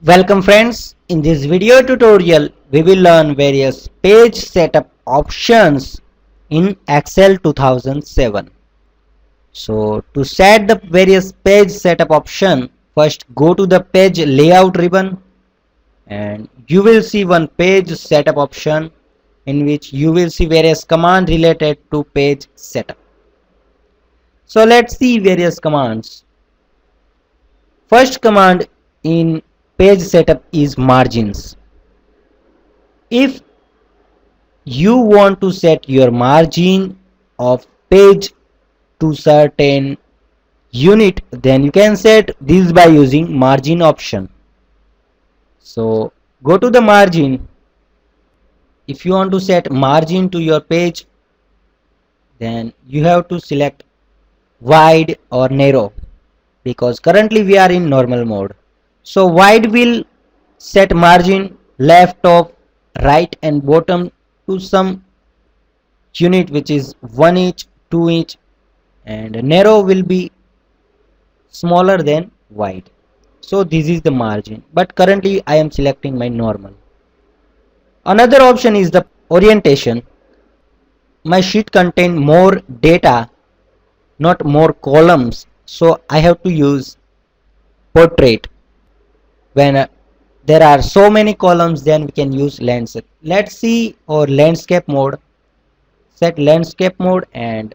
Welcome friends, in this video tutorial we will learn various page setup options in Excel 2007. So to set the various page setup option, first go to the page layout ribbon and you will see one page setup option in which you will see various commands related to page setup. So let's see various commands. First command in page setup is margins. If you want to set your margin of page to certain unit, then you can set this by using margin option. So go to the margin. If you want to set margin to your page, then you have to select wide or narrow, because currently we are in normal mode. So wide will set margin left, top, right and bottom to some unit which is 1 inch, 2 inch, and narrow will be smaller than wide. So this is the margin, but currently I am selecting my normal. Another option is the orientation. My sheet contain more data, not more columns, so I have to use portrait. When there are so many columns, then we can use landscape. Let's see our landscape mode. Set landscape mode and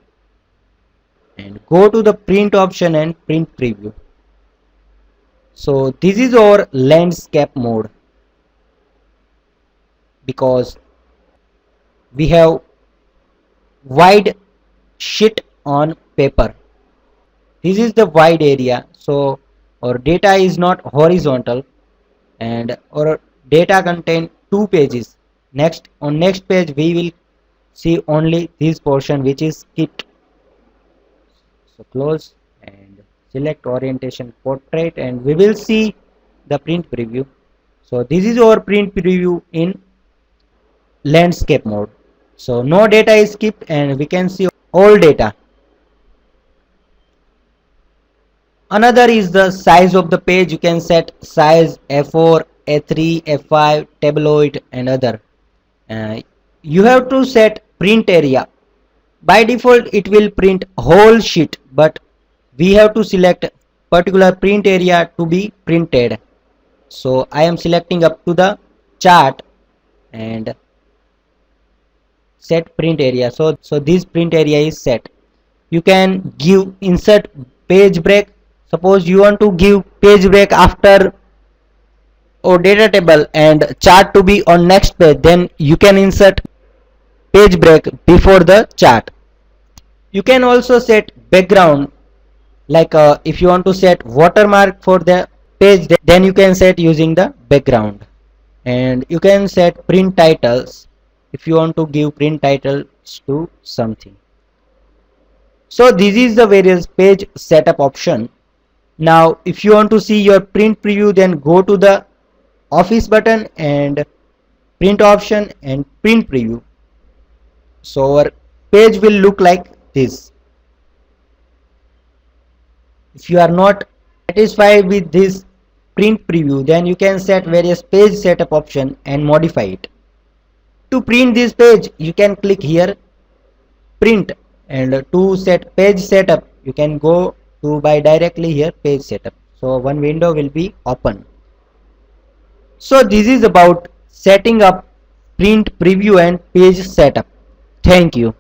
go to the print option and print preview. So this is our landscape mode, because we have wide sheet on paper. This is the wide area, so our data is not horizontal and our data contain two pages. Next page we will see only this portion which is skipped. So close and select orientation portrait and we will see the print preview. So this is our print preview in landscape mode. So no data is skipped and we can see all data. Another is the size of the page. You can set size A4, A3, A5, tabloid and other. You have to set print area. By default it will print whole sheet, but we have to select particular print area to be printed. So I am selecting up to the chart and set print area. So this print area is set. You can give insert page break. Suppose you want to give page break after or data table and chart to be on next page, then you can insert page break before the chart. You can also set background, like if you want to set watermark for the page, then you can set using the background. And you can set print titles if you want to give print titles to something. So this is the various page setup option. Now if you want to see your print preview, then go to the office button and print option and print preview. So our page will look like this. If you are not satisfied with this print preview, then you can set various page setup option and modify it. To print this page, you can click here print, and to set page setup you can go to by directly here page setup. So one window will be open. So this is about setting up print preview and page setup. Thank you.